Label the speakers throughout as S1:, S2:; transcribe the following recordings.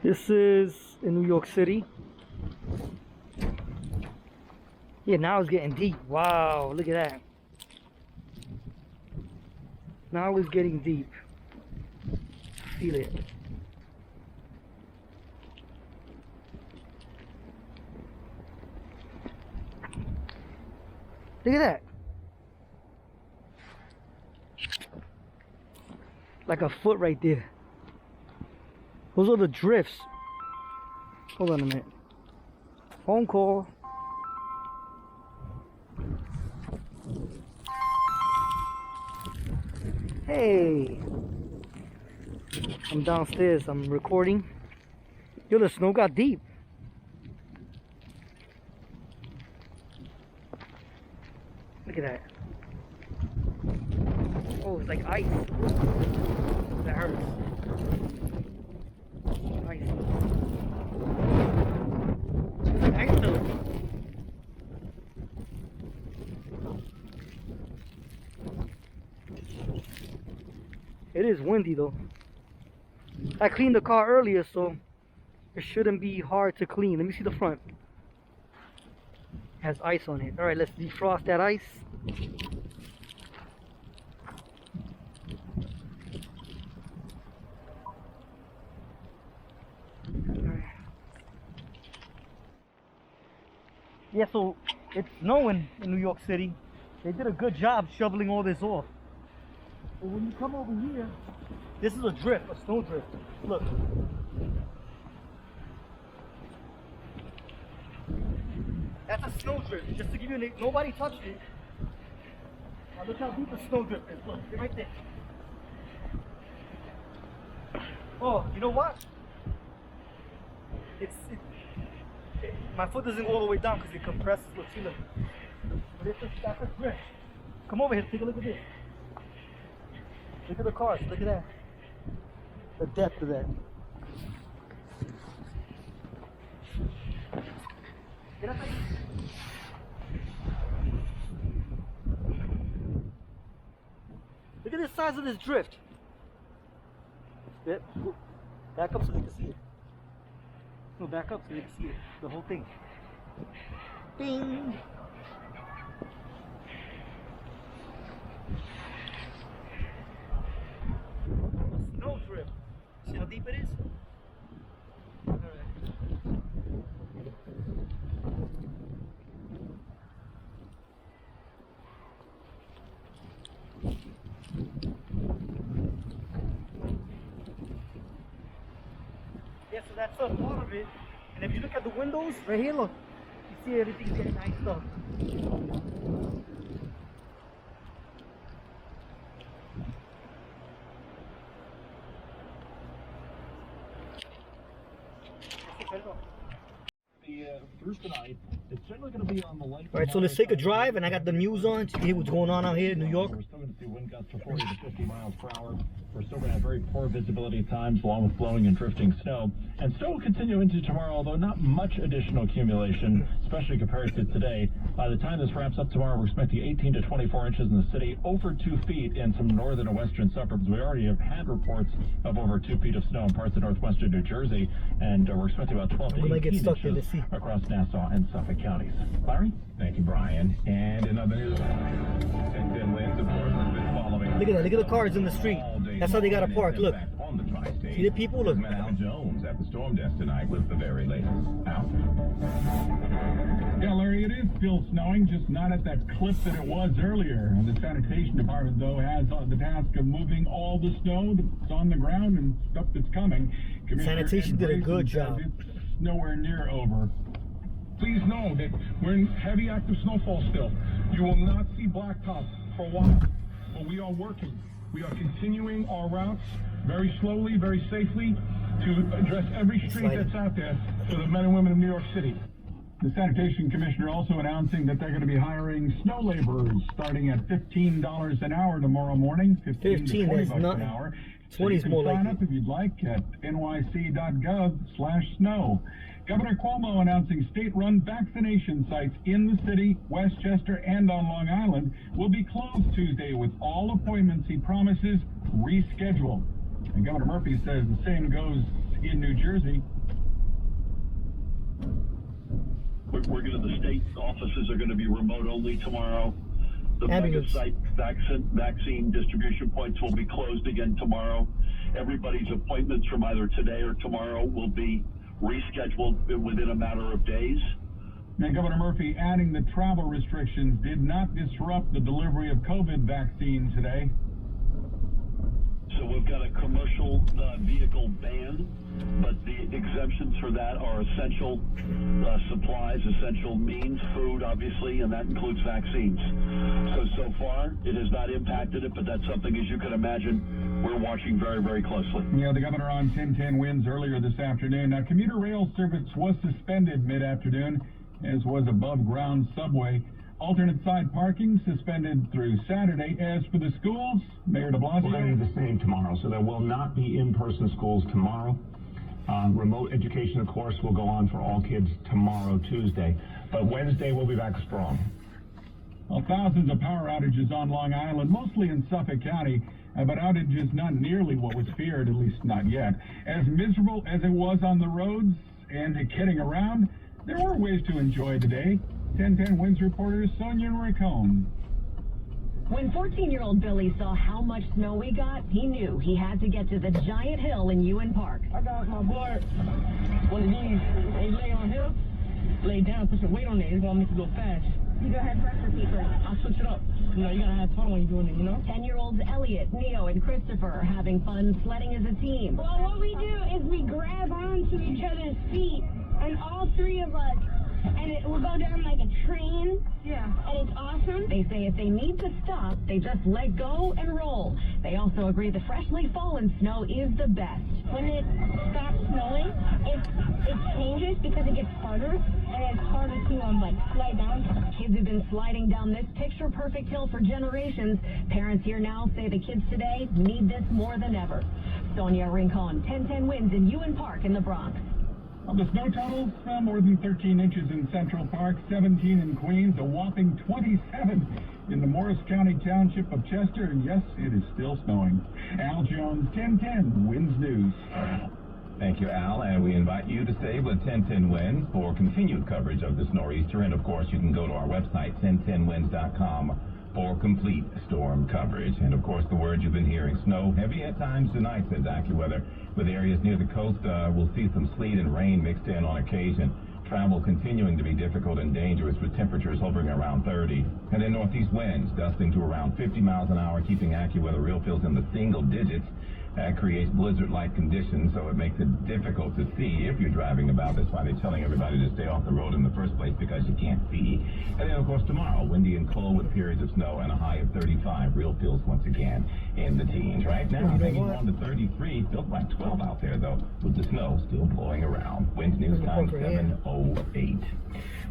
S1: This is in New York City. Yeah, now it's getting deep. Wow, look at that. Now it's getting deep. Feel it. Look at that. Like a foot right there. Those are the drifts. Hold on a minute. Phone call. Hey. I'm downstairs. I'm recording. Yo, the snow got deep. Look at that. Oh, it's like ice. That hurts. Ice. Ice though. It is windy though. I cleaned the car earlier, so it shouldn't be hard to clean. Let me see the front. It has ice on it. Alright, let's defrost that ice. Yeah, so it's snowing in New York City. They did a good job shoveling all this off. But when you come over here, this is a drift, a snow drift. Look. That's a snow drift. Just to give you an idea, nobody touched it. Now look how deep the snow drift is. Look, it's right there. Oh, you know what? My foot doesn't go all the way down because it compresses. Look, see, look. That's a drift. Come over here, take a look at this. Look at the cars, look at that. The depth of that. Get up there. Look at the size of this drift. Yep. Back up so they can see it. No, back up so they can see it. The whole thing. Bing! A snow drift. See how deep it is? Alright. Yeah, so that's a part of it. And if you look at the windows, right here, look. You see everything's getting iced up.
S2: First tonight, it's certainly going to be on the light.
S1: All right, so let's take a drive, and I got the news on to hear what's going on out here in New York.
S2: We're still going to see wind gusts of 40 to 50 miles per hour. We're still going to have very poor visibility at times, along with blowing and drifting snow. And snow will continue into tomorrow, although not much additional accumulation, especially compared to today. By the time this wraps up tomorrow, we're expecting 18 to 24 inches in the city, over 2 feet in some northern and western suburbs. We already have had reports of over 2 feet of snow in parts of northwestern New Jersey, and we're expecting about 12 to 18 inches across Nassau and Suffolk counties. Larry?
S3: Thank you, Brian. And in other news, and winds, of course, have been following.
S1: Look at that. Look at the cars in the street. That's how they got to park. Look.
S3: On the tri-state.
S1: See the people? Look.
S3: Al Jones at the storm desk tonight with the very latest. Out.
S4: Yeah, Larry, it is still snowing, just not at that clip that it was earlier. The sanitation department, though, has the task of moving all the snow that's on the ground and stuff that's coming.
S1: Sanitation did a good job.
S4: It's nowhere near over. Please know that we're in heavy active snowfall still. You will not see blacktop for a while, but we are working. We are continuing our routes very slowly, very safely to address every street that's out there for the men and women of New York City. The Sanitation Commissioner also announcing that they're going to be hiring snow laborers starting at $15 an hour tomorrow morning, 15 to 20 bucks an hour.
S1: 20 is more like
S4: sign up if you'd like at nyc.gov/snow. Governor Cuomo announcing state-run vaccination sites in the city, Westchester, and on Long Island will be closed Tuesday with all appointments he promises rescheduled. And Governor Murphy says the same goes in New Jersey.
S2: The state offices are going to be remote only tomorrow. The mega
S1: Ambulance.
S2: site vaccine distribution points will be closed again tomorrow. Everybody's appointments from either today or tomorrow will be rescheduled within a matter of days.
S4: Now, Governor Murphy adding the travel restrictions did not disrupt the delivery of COVID vaccine today.
S2: So we've got a commercial vehicle ban, but the exemptions for that are essential supplies, essential means, food, obviously, and that includes vaccines. So far, it has not impacted it, but that's something, as you can imagine, we're watching very, very closely.
S4: Yeah, the governor on 1010 winds earlier this afternoon. Now, commuter rail service was suspended mid-afternoon, as was above-ground subway. Alternate side parking suspended through Saturday. As for the schools, Mayor de Blasio.
S3: We're going to do the same tomorrow, so there will not be in-person schools tomorrow. Remote education, of course, will go on for all kids tomorrow, Tuesday. But Wednesday, we'll be back strong.
S4: Well, thousands of power outages on Long Island, mostly in Suffolk County, but outages not nearly what was feared, at least not yet. As miserable as it was on the roads and getting around, there were ways to enjoy the day. 1010 Winds reporter Sonia Ricone.
S5: When 14-year-old Billy saw how much snow we got, he knew he had to get to the giant hill in Ewan Park.
S6: I got my board, one of these, they lay on here, lay down, put some weight on it, it's gonna make it go fast.
S5: You go ahead first or keep first?
S6: I'll switch it up. You know, you gotta have fun when you're doing it, you know?
S5: 10-year-olds Elliot, Neo, and Christopher are having fun sledding as a team.
S7: Well, what we do is we grab onto each other's feet, and all three of us, and it will go down like a train.
S5: Yeah.
S7: And it's awesome.
S5: They say if they need to stop, they just let go and roll. They also agree the freshly fallen snow is the best.
S7: When it stops snowing, it changes because it gets harder, and it's harder to slide down.
S5: Kids have been sliding down this picture-perfect hill for generations. Parents here now say the kids today need this more than ever. Sonia Rincon, 1010 Winds in Ewan Park in the Bronx.
S4: The snow totals, more than 13 inches in Central Park, 17 in Queens, a whopping 27 in the Morris County Township of Chester, and yes, it is still snowing. Al Jones, 1010 Winds News.
S3: Thank you, Al, and we invite you to stay with 1010 Winds for continued coverage of the nor'easter, and of course you can go to our website, 1010winds.com, for complete storm coverage. And of course the word you've been hearing, snow heavy at times tonight, says AccuWeather. With areas near the coast, we'll see some sleet and rain mixed in on occasion. Travel continuing to be difficult and dangerous with temperatures hovering around 30. And then northeast winds dusting to around 50 miles an hour, keeping AccuWeather real feels in the single digits. That creates blizzard-like conditions, so it makes it difficult to see if you're driving about. That's why they're telling everybody to stay off the road in the first place, because you can't see. And then, of course, tomorrow, windy and cold with periods of snow and a high of 35. Real feels once again in the teens. Right now, hanging on to 33. Feels like 12 out there, though, with the snow still blowing around. Winds news time 7:08.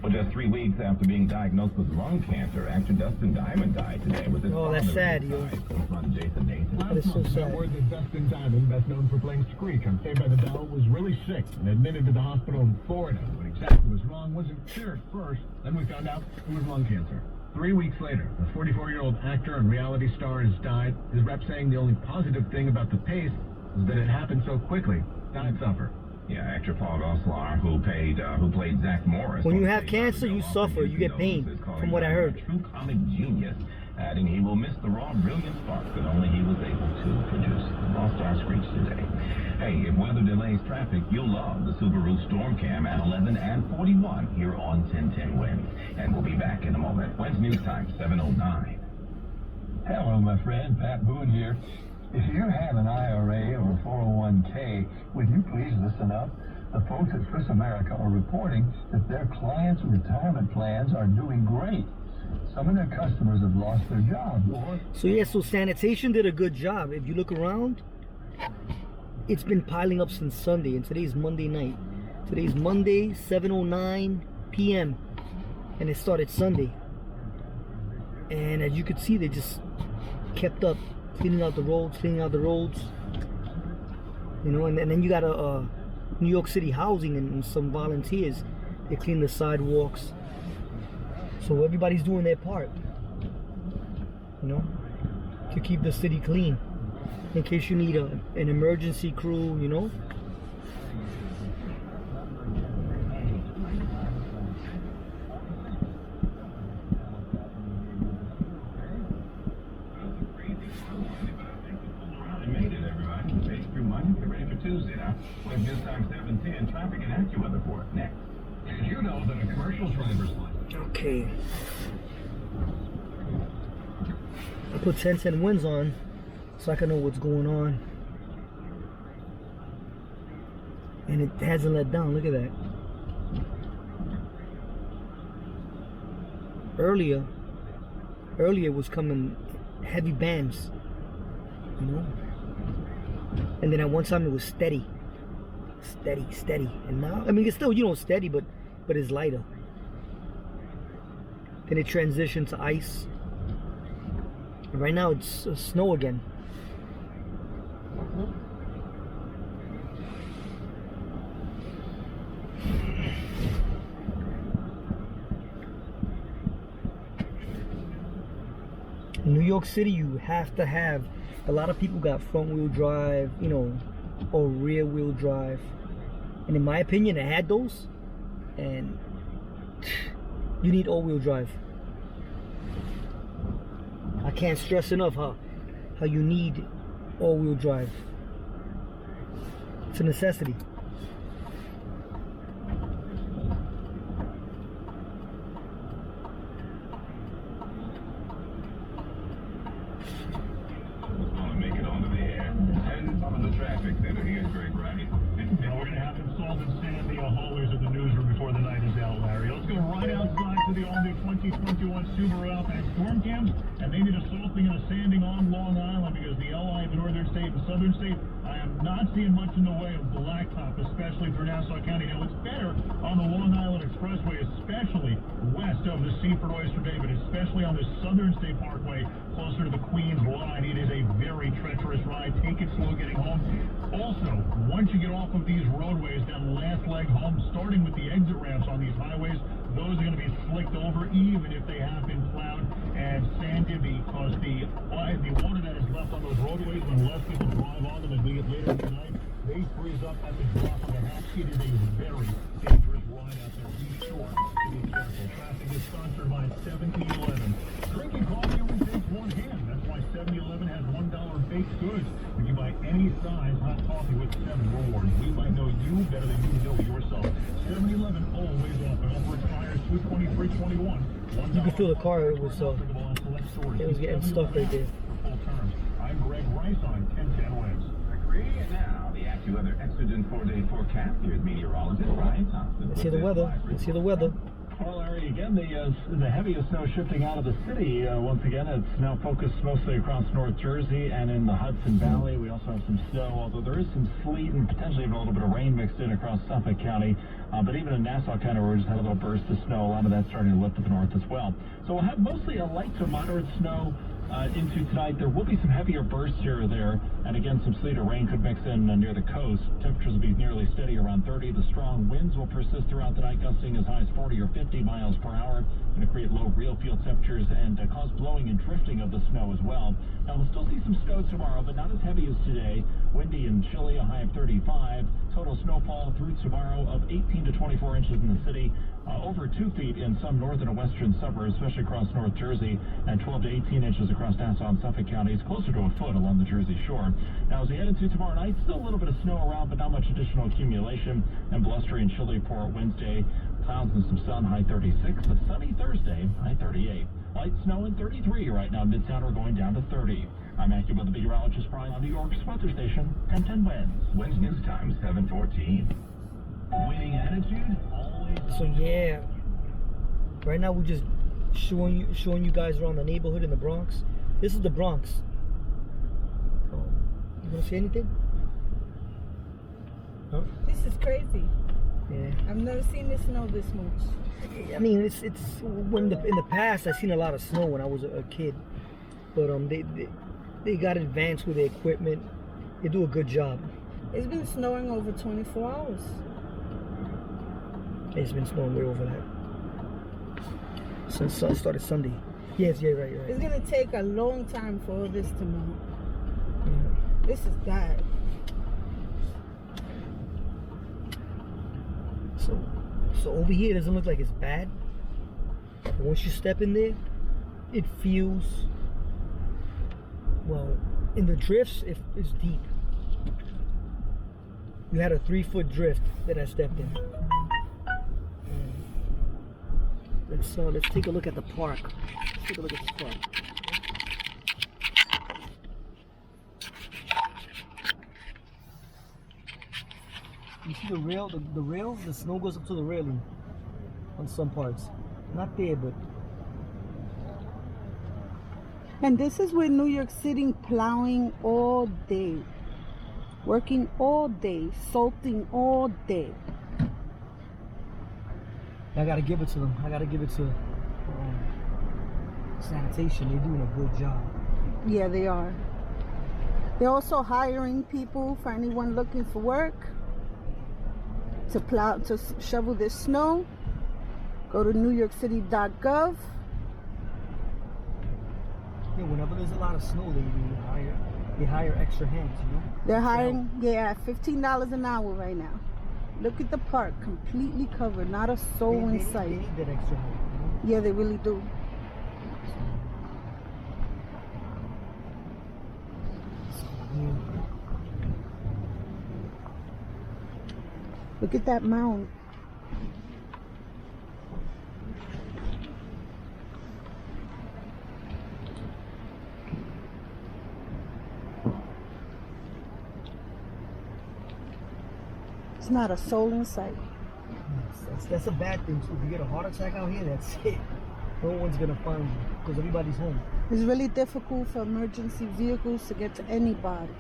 S3: Well, just 3 weeks after being diagnosed with lung cancer, actor Dustin Diamond died today with his
S1: Oh, that's sad, yo.
S3: Jason Nathan.
S1: That is so sad.
S4: Word that Dustin Diamond, best known for playing Screech on Saved by the Bell, was really sick and admitted to the hospital in Florida. What exactly was wrong wasn't clear at first. Then we found out it was lung cancer. 3 weeks later, the 44-year-old actor and reality star has died. His rep saying the only positive thing about the pace is that it happened so quickly. Died suffer.
S3: Yeah, actor Paul Goslar, who played Zach Morris.
S1: When you have cancer, you suffer. You get pain, from what I heard.
S3: A true comic genius, adding he will miss the raw, brilliant spark that only he was able to produce. Lost our Screech today. Hey, if weather delays traffic, you'll love the Subaru Storm Cam at 11 and 41 here on 1010 Winds. And we'll be back in a moment. Winds News Time, 7:09.
S8: Hello, my friend. Pat Boone here. If you have an IRA or a 401k, would you please listen up? The folks at Swiss America are reporting that their clients' retirement plans are doing great. Some of their customers have lost their jobs.
S1: So sanitation did a good job. If you look around, it's been piling up since Sunday, and today's Monday night. Today's Monday, 7:09 p.m. and it started Sunday. And as you could see, they just kept up. Cleaning out the roads, you know, and then you got a New York City Housing and some volunteers. They clean the sidewalks, so everybody's doing their part, you know, to keep the city clean. In case you need an emergency crew, you know,
S3: Tuesday now. With news time 7:10, traffic and AccuWeather report next.
S2: Did you know that a commercial driver's license?
S1: Okay. I put 10-10 winds on so I can know what's going on. And it hasn't let down. Look at that. Earlier it was coming heavy bands, you know. And then at one time it was steady. And now, I mean, it's still, you know, steady, but it's lighter. Then it transitioned to ice. And right now it's snow again. In New York City, you have to have, a lot of people got front wheel drive, you know, or rear wheel drive. And in my opinion, I had those, and you need all wheel drive. I can't stress enough how you need all wheel drive. It's a necessity.
S3: Make it onto the air. And on the traffic center, here's Greg Wright.
S2: Now we're going to have some salt and sand the always in the newsroom before the night is out, Larry. Let's go right outside to the all-new 2021 Subaru Outback storm cams, and they need a salting and a sanding on Long Island because the LI, the northern state and southern state, I am not seeing much in the way of blacktop, especially through Nassau County. Now it's better on the Long Island Expressway, especially west of the Seaford Oyster Bay, but especially on the southern state parkway closer to the Queens line. It is a very treacherous ride. Take it slow getting home. Also, once you get off of these roadways, that last leg home, starting with the exit ramps on these highways, those are going to be slicked over even if they have been plowed and sanded, because the water that is left on those roadways when less people drive on them as we get later tonight, they freeze up at the drop of a hat. It is a very dangerous ride out there. Be sure to be careful. Traffic is sponsored by 7-Eleven. Drinking coffee only takes one hand. That's why 7-Eleven has $1 baked goods. If you buy any size hot coffee with 7 rewards, we might know you better than you know yourself. 7-Eleven always often expires 2/23/21.
S1: You can feel the car. It was getting stuck right there.
S2: I'm Greg Rice on 1010 Wins.
S3: And now, the AccuWeather Exigent 4-day forecast. Here's meteorologist Ryan Thompson.
S1: Let's hear the weather. Let's hear the weather.
S2: Well, Larry, again, the heaviest snow shifting out of the city. Once again, it's now focused mostly across North Jersey and in the Hudson Valley. We also have some snow, although there is some sleet and potentially even a little bit of rain mixed in across Suffolk County. But even in Nassau County, where we just had a little burst of snow, a lot of that's starting to lift to the north as well. So we'll have mostly a light to moderate snow into tonight. There will be some heavier bursts here or there, and again, some sleet or rain could mix in near the coast. Temperatures will be nearly steady around 30. The strong winds will persist throughout the night, gusting as high as 40 or 50 miles per hour, going to create low real field temperatures and cause blowing and drifting of the snow as well. Now, we'll still see some snow tomorrow, but not as heavy as today. Windy and chilly, a high of 35. Total snowfall through tomorrow of 18 to 24 inches in the city, over 2 feet in some northern and western suburbs, especially across North Jersey, and 12 to 18 inches across Nassau and Suffolk counties, closer to a foot along the Jersey shore. Now, as we head into tomorrow night, still a little bit of snow around, but not much additional accumulation, and blustery and chilly for Wednesday. Clouds and some sun, high 36. A sunny Thursday, high 38. Light snow and 33 right now. Midtown, we're going down to 30. I'm AccuWeather meteorologist Brian on New York's weather station, 1010 Winds.
S3: Winds news time 7:14. Winning attitude always.
S1: So yeah, right now we're just showing you guys around the neighborhood in the Bronx. This is the Bronx. You gonna say anything? Huh?
S9: This is crazy.
S1: Yeah.
S9: I've never seen the snow this much.
S1: I mean, it's when in the past I've seen a lot of snow when I was a kid, but they got advanced with the equipment. They do a good job.
S9: It's been snowing over 24 hours.
S1: It's been snowing way over that since started Sunday. Yes, yeah, right.
S9: It's gonna take a long time for all this to melt.
S1: Yeah.
S9: This is bad.
S1: So over here it doesn't look like it's bad. But once you step in there, it feels, well, in the drifts it's deep. You had a 3-foot drift that I stepped in. Let's take a look at the park. Let's take a look at this park. You see the rail, the rail, the snow goes up to the railing on some parts. Not there, but
S9: And this is where New York City plowing all day, working all day, salting all day.
S1: I gotta give it to them. I gotta give it to sanitation. They're doing a good job.
S9: Yeah, they are. They're also hiring people for anyone looking for work to plow, to shovel this snow. Go to newyorkcity.gov.
S1: Yeah, whenever there's a lot of snow, they hire extra hands, you know?
S9: They're hiring, yeah, $15 an hour right now. Look at the park, completely covered, not a soul in sight.
S1: They need that extra help, you know?
S9: Yeah, they really do. Look at that mound. It's not a soul in sight.
S1: That's a bad thing too. If you get a heart attack out here, that's it. No one's gonna find you because everybody's home.
S9: It's really difficult for emergency vehicles to get to anybody.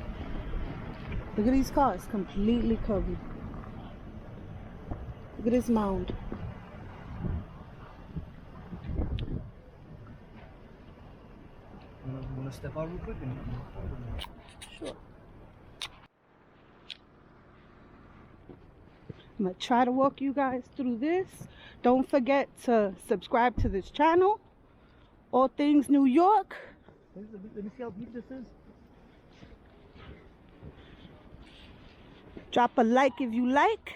S9: Look at these cars, completely covered. Look at this mound.
S1: You wanna step out real quick?
S9: Sure. I'm gonna try to walk you guys through this. Don't forget to subscribe to this channel. All things New York.
S1: Let me see how deep this is.
S9: Drop a like if you like.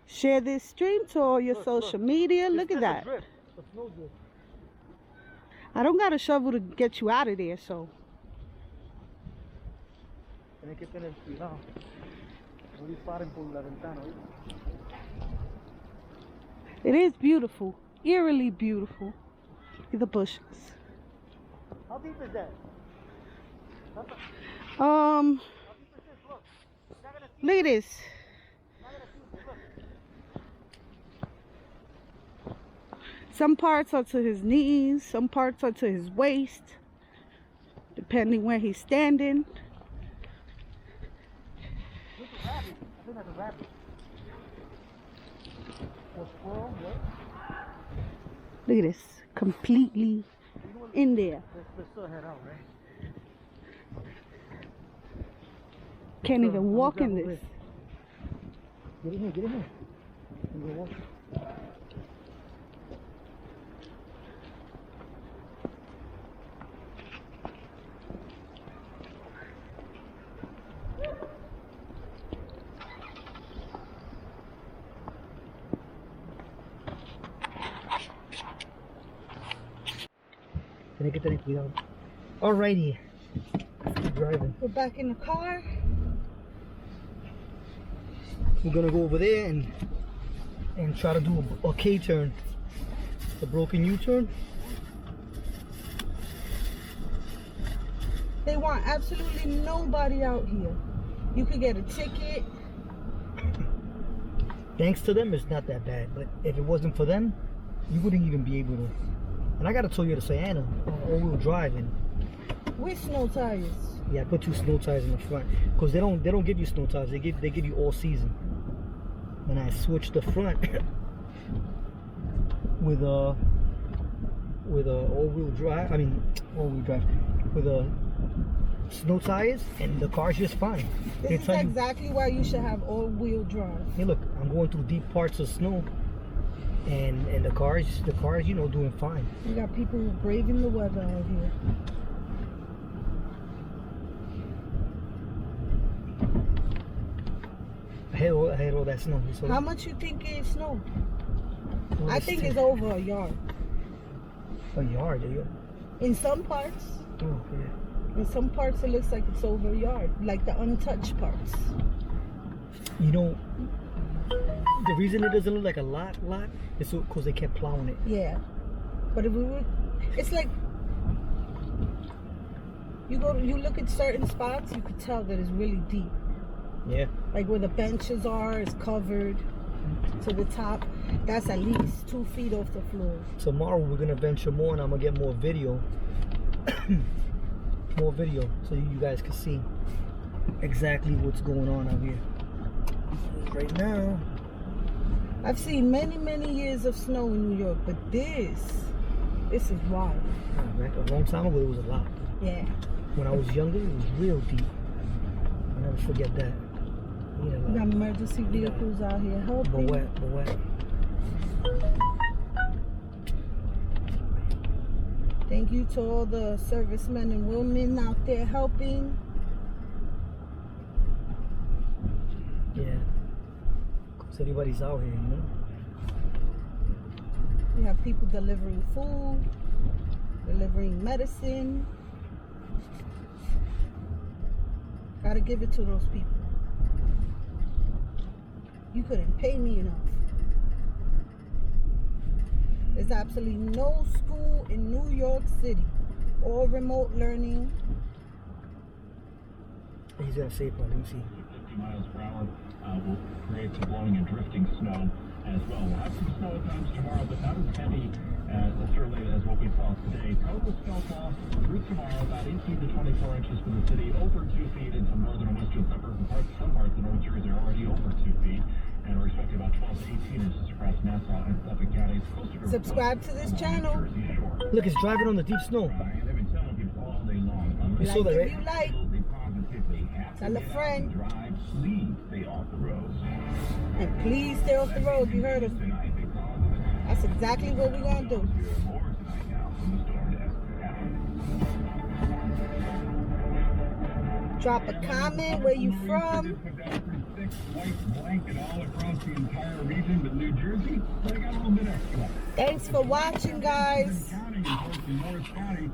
S9: Share this stream to all your social media. Look at that. I don't got a shovel to get you out of there, so. It is beautiful, eerily beautiful. Look at the bushes.
S1: How deep is that?
S9: Look at this. Some parts are to his knees, some parts are to his waist, depending where he's standing.
S1: I think that's a rabbit. Or squirrel, what?
S9: Look at this, completely in there.
S1: Let's still head out, right?
S9: Can't even walk in this.
S1: Get in here, get in here. I'm gonna walk. Alrighty, keep driving.
S9: We're back in the car.
S1: We're gonna go over there and try to do a K-turn, a broken U-turn.
S9: They want absolutely nobody out here. You could get a ticket.
S1: Thanks to them, it's not that bad. But if it wasn't for them, you wouldn't even be able to. And I gotta tow you to Santa, all-wheel drive, and
S9: With snow tires.
S1: yeah, I put 2 snow tires in the front because they don't give you snow tires. They give you all season. And I switched the front with a all-wheel drive. I mean, all-wheel drive with a snow tires, and the car's just fine.
S9: This is exactly why you should have all-wheel drive.
S1: Hey, look, I'm going through deep parts of snow, and the cars, you know, doing fine.
S9: You got people braving the weather out here.
S1: I had all that snow. So
S9: How much you think it snowed?
S1: well,
S9: I think it's over a yard.
S1: a yard.
S9: In some parts.
S1: Oh, yeah.
S9: In some parts, it looks like it's over a yard, like the untouched parts.
S1: You know, the reason it doesn't look like a lot is because they kept plowing it.
S9: Yeah, but if we would, it's like you look at certain spots, you could tell that it's really deep.
S1: Yeah.
S9: Like where the benches are, it's covered to the top. That's at least 2 feet off the floor.
S1: Tomorrow we're gonna venture more, and I'm gonna get more video. More video, so you guys can see exactly what's going on out here. Right now,
S9: I've seen many years of snow in New York, but this is wild.
S1: back a long time ago, it was a lot.
S9: Yeah.
S1: When I was younger, it was real deep. I'll never forget that. Yeah,
S9: We got emergency vehicles out here helping.
S1: but wet.
S9: Thank you to all the servicemen and women out there helping.
S1: Yeah. Because everybody's out here, you know?
S9: We have people delivering food, delivering medicine. Gotta give it to those people. You couldn't pay me enough. There's absolutely no school in New York City. All remote learning.
S1: He's gonna say, let me see.
S2: 50 miles per hour will create some blowing and drifting snow as well. We'll have some snow at times tomorrow, but not as heavy certainly as what we saw today. Total snow fall through tomorrow, about 18 to 24 inches for the city, over 2 feet in some northern and western suburbs, and some parts of North Jersey are already over 2 feet. And we're expecting about 12 to 18 inches across Nassau and Suffolk counties.
S9: Subscribe to this channel.
S1: Look, it's driving on the deep snow. You saw that, right?
S9: If you like, tell a friend. And please stay off the road. You heard him. That's exactly what we're gonna do. Drop a comment where you from.
S4: White blanket all across the entire region, but New Jersey, they got a little bit extra.
S9: Thanks for watching, guys.
S4: County, Morris County,